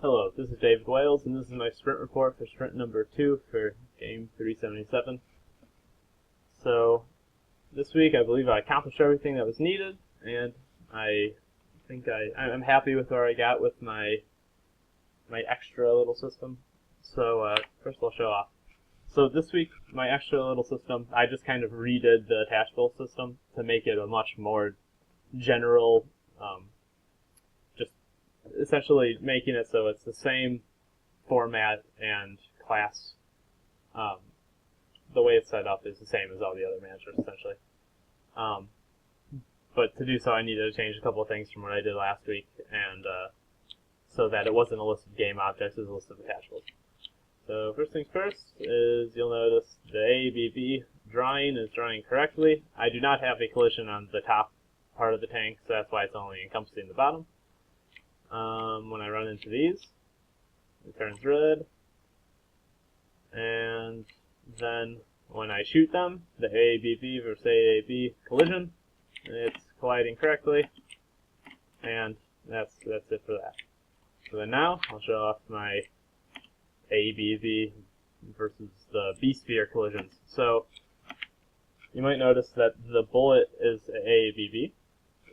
Hello, this is David Wales, and this is my sprint report for sprint number 2 for game 377. So, this week I believe I accomplished everything that was needed, and I think I'm happy with where I got with my extra little system. So, first I'll show off. So this week, my extra little system, I just kind of redid the attachable system to make it a much more general, just essentially making it so it's the same format and class. The way it's set up is the same as all the other managers, essentially. But to do so, I needed to change a couple of things from what I did last week, and so that it wasn't a list of game objects, it was a list of attachables. So first things first is you'll notice the AABB drawing is drawing correctly. I do not have a collision on the top part of the tank, so that's why it's only encompassing the bottom. When I run into these, it turns red, and then when I shoot them, the AABB versus AAB collision, it's colliding correctly, and that's it for that. So then now I'll show off my AABB versus the B-sphere collisions. So you might notice that the bullet is AABB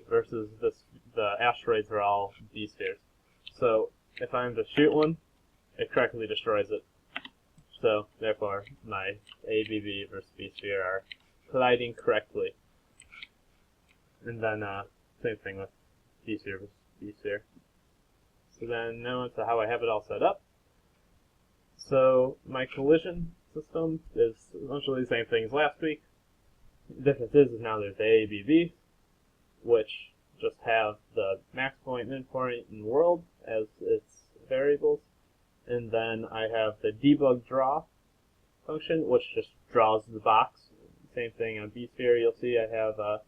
versus the asteroids are all B-spheres. So if I'm to shoot one, it correctly destroys it. So therefore my AABB versus B-sphere are colliding correctly. And then same thing with B-sphere versus B-sphere. So then now on to how I have it all set up. So my collision system is essentially the same thing as last week. The difference is now there's AABB, which just have the max point, min point, and world as its variables. And then I have the debug draw function, which just draws the box. Same thing on B-sphere, you'll see I have the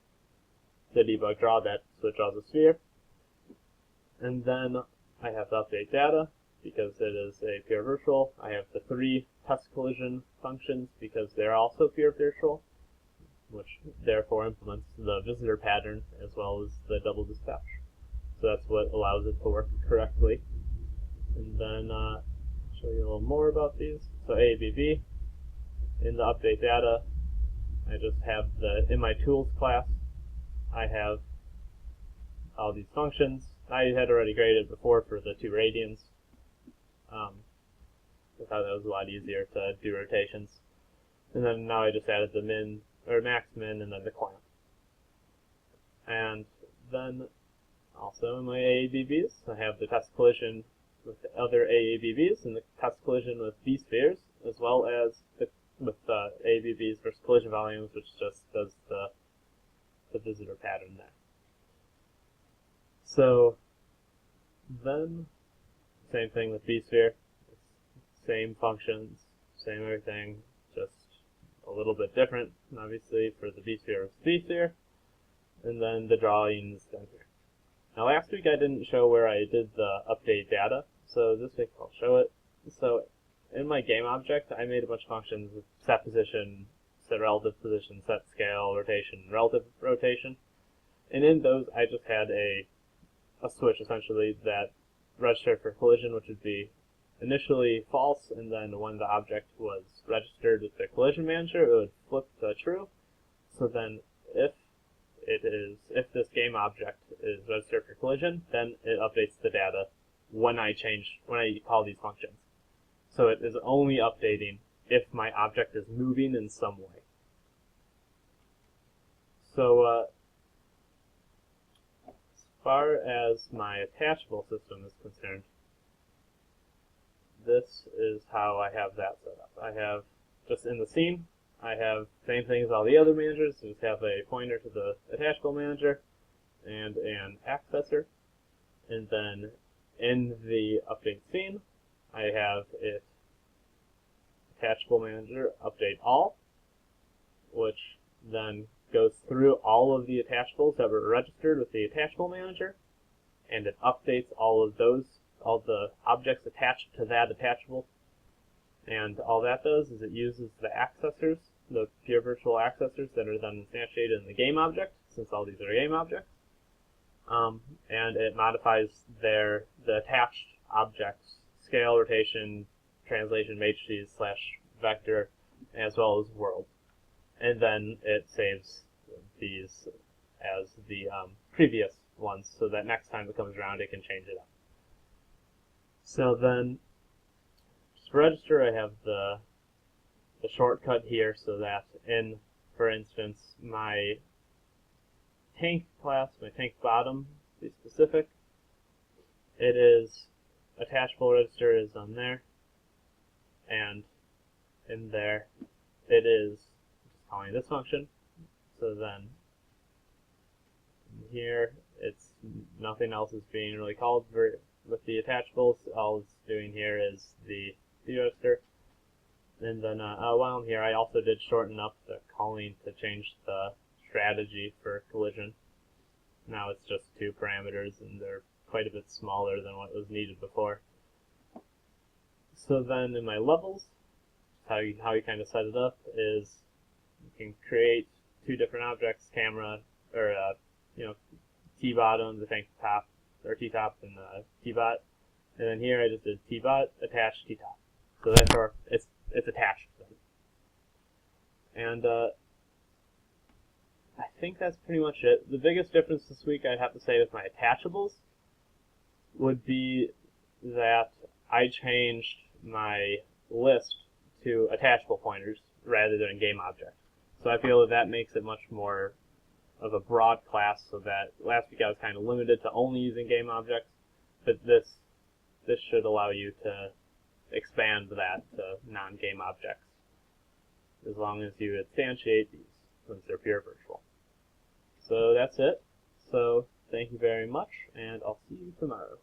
debug draw, that's what draws a sphere. And then I have the update data, because it is a pure virtual. I have the 3 test collision functions because they're also pure virtual, which therefore implements the visitor pattern as well as the double dispatch. So that's what allows it to work correctly. And then I'll show you a little more about these. So AABB, in the update data, I just have in my tools class, I have all these functions. I had already graded before for the 2 radians. I thought that was a lot easier to do rotations. And then now I just added the min, or max min, and then the clamp. And then also in my AABBs, I have the test collision with the other AABBs and the test collision with B-spheres, as well as with AABBs versus collision volumes, which just does the visitor pattern there. So then same thing with B-sphere, same functions, same everything, just a little bit different, obviously, for the B-sphere versus B-sphere, and then the drawing is done here. Now last week I didn't show where I did the update data, so this week I'll show it. So in my game object, I made a bunch of functions with set position, set relative position, set scale, rotation, relative rotation, and in those I just had a switch essentially that registered for collision, which would be initially false, and then when the object was registered with the collision manager, it would flip to true. So then if this game object is registered for collision, then it updates the data when I call these functions. So it is only updating if my object is moving in some way. So as far as my attachable system is concerned, this is how I have that set up. I have, just in the scene, I have same thing as all the other managers, just have a pointer to the attachable manager and an accessor. And then in the update scene, I have it attachable manager update all, which then goes through all of the attachables that were registered with the attachable manager, and it updates all the objects attached to that attachable. And all that does is it uses the accessors, the pure virtual accessors that are then instantiated in the game object, since all these are game objects, and it modifies the attached objects, scale, rotation, translation, matrices / vector, as well as world. And then it saves these as the previous ones, so that next time it comes around it can change it up. So then, just for register, I have the shortcut here, so that in, for instance, my tank class, my tank bottom, to be specific, it is attachable register is on there, and in there it is just calling this function. So then here it's nothing else is being really called with the attachables. All it's doing here is the register. And then while I'm here, I also did shorten up the calling to change the strategy for collision. Now it's just 2 parameters, and they're quite a bit smaller than what was needed before. So then in my levels, how you kind of set it up is you can create 2 different objects, camera, or T-bottom, the tank top, or T-top and the T-bot. And then here I just did T-bot, attach, T-top. So therefore it's attached. And I think that's pretty much it. The biggest difference this week, I'd have to say, with my attachables would be that I changed my list to attachable pointers rather than game objects. So I feel that makes it much more of a broad class, so that last week I was kind of limited to only using game objects, but this should allow you to expand that to non-game objects, as long as you instantiate these, since they're pure virtual. So that's it. So thank you very much, and I'll see you tomorrow.